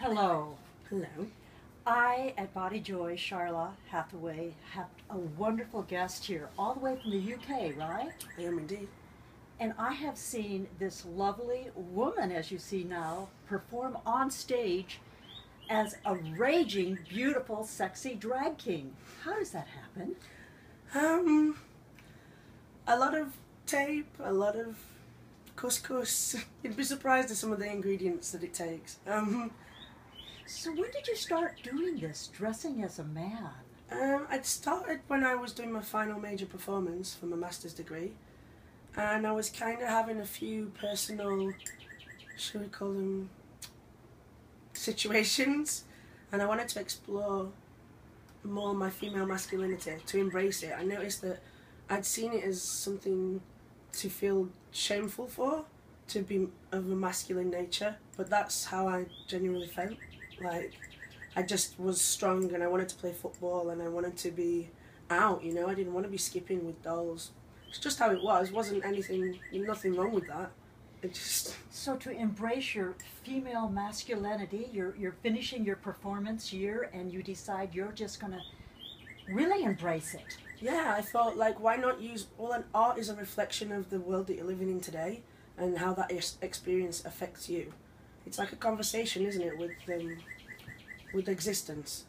Hello. Hello. I, at BodyJoy, Charla Hathaway, have a wonderful guest here, all the way from the UK, right? I am indeed. And I have seen this lovely woman, as you see now, perform on stage as a raging, beautiful, sexy drag king. How does that happen? A lot of tape, a lot of couscous. You'd be surprised at some of the ingredients that it takes. So when did you start doing this, dressing as a man? I'd started when I was doing my final major performance for my master's degree, and I was kind of having a few personal, should we call them, situations, and I wanted to explore more my female masculinity, to embrace it. I noticed that I'd seen it as something to feel shameful for, to be of a masculine nature, but that's how I genuinely felt. Like, I just was strong and I wanted to play football and I wanted to be out, you know. I didn't want to be skipping with dolls. It's just how it was. Wasn't nothing wrong with that. It just... So to embrace your female masculinity, you're finishing your performance year and you decide you're just going to really embrace it. Yeah, I thought, like, why not use... Well, an art is a reflection of the world that you're living in today and how that experience affects you. It's like a conversation, isn't it, with existence.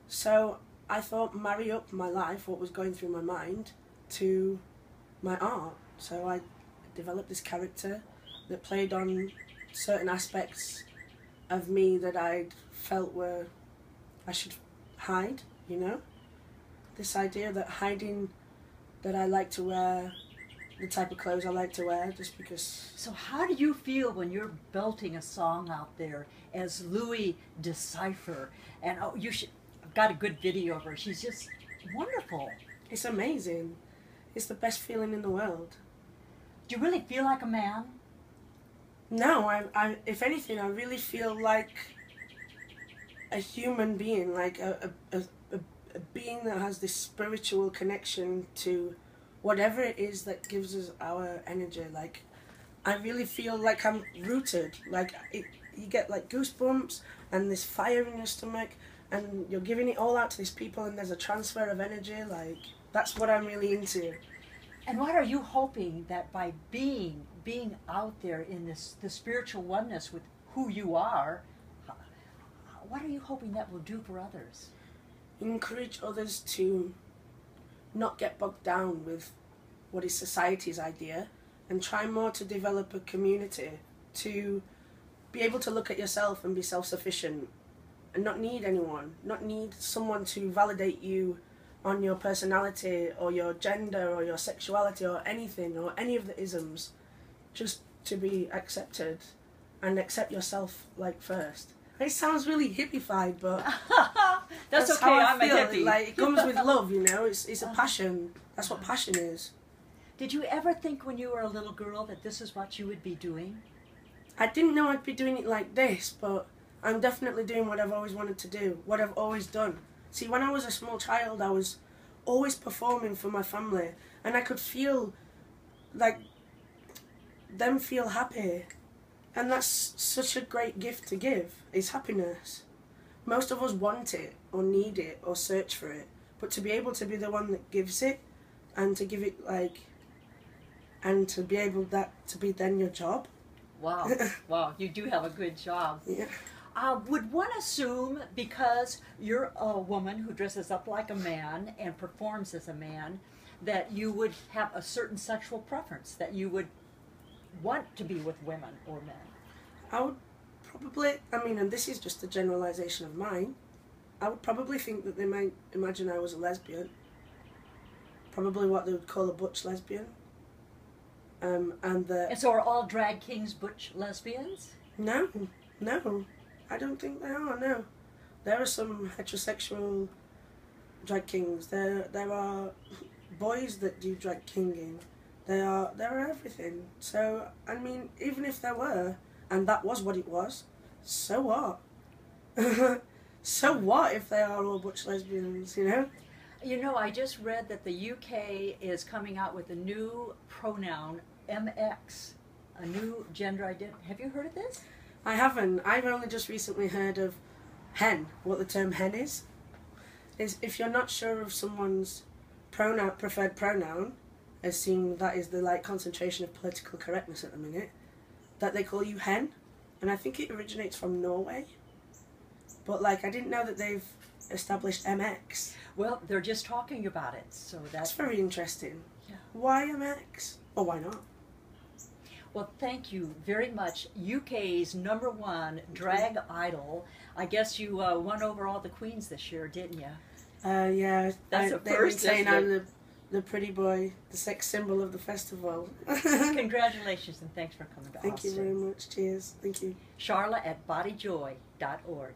So I thought, marry up my life, what was going through my mind, to my art. So I developed this character that played on certain aspects of me that I'd felt were I should hide, you know? This idea that hiding that I like to wear the type of clothes I like to wear, just because... So how do you feel when you're belting a song out there as LoUis CYfer? And oh, I've got a good video of her. She's just wonderful. It's amazing. It's the best feeling in the world. Do you really feel like a man? No, I if anything, I really feel like a human being, like a being that has this spiritual connection to whatever it is that gives us our energy. Like, I really feel like I'm rooted. Like, you get like goosebumps and this fire in your stomach, and you're giving it all out to these people, and there's a transfer of energy. Like, that's what I'm really into. And what are you hoping that by being out there in the spiritual oneness with who you are, what are you hoping that will do for others? Encourage others to not get bogged down with what is society's idea and try more to develop a community, to be able to look at yourself and be self-sufficient and not need anyone, not need someone to validate you on your personality or your gender or your sexuality or anything or any of the isms, just to be accepted and accept yourself, like, first. It sounds really hippified, but that's okay. How I I'm feel. a hippie. Like, it comes with love, you know. It's a passion. That's what passion is. Did you ever think when you were a little girl that this is what you would be doing? I didn't know I'd be doing it like this, but I'm definitely doing what I've always wanted to do, what I've always done. See, when I was a small child, I was always performing for my family, and I could feel, like, them feel happy. And that's such a great gift to give, is happiness. Most of us want it, or need it, or search for it. But to be able to be the one that gives it, and to give it, like, and to be able to be then your job. Wow, wow, you do have a good job. Yeah. Would one assume, because you're a woman who dresses up like a man and performs as a man, that you would have a certain sexual preference, that you would want to be with women or men? I would probably, and this is just a generalisation of mine, I would probably think that they might imagine I was a lesbian. Probably what they would call a butch lesbian. And so are all drag kings butch lesbians? No, I don't think they are, no. There are some heterosexual drag kings. There are boys that do drag kinging. There are everything. So, even if there were, and that was what it was, so what? So what if they are all butch lesbians, you know? You know, I just read that the UK is coming out with a new pronoun, MX, a new gender identity. Have you heard of this? I haven't. I've only just recently heard of hen, what the term hen is if you're not sure of someone's preferred pronoun, assuming that is the like concentration of political correctness at the minute, that they call you hen, and I think it originates from Norway. But like, I didn't know that they've established MX. Well, they're just talking about it, so That's very interesting. Yeah. Why MX? Or why not? Well, thank you very much. UK's #1 drag idol. I guess you won over all the queens this year, didn't you? Yeah. That's a they've first, been saying isn't I'm the pretty boy, the sex symbol of the festival. Congratulations and thanks for coming to Thank Austin. you very much. Cheers. Thank you. Charla at BodyJoy.org.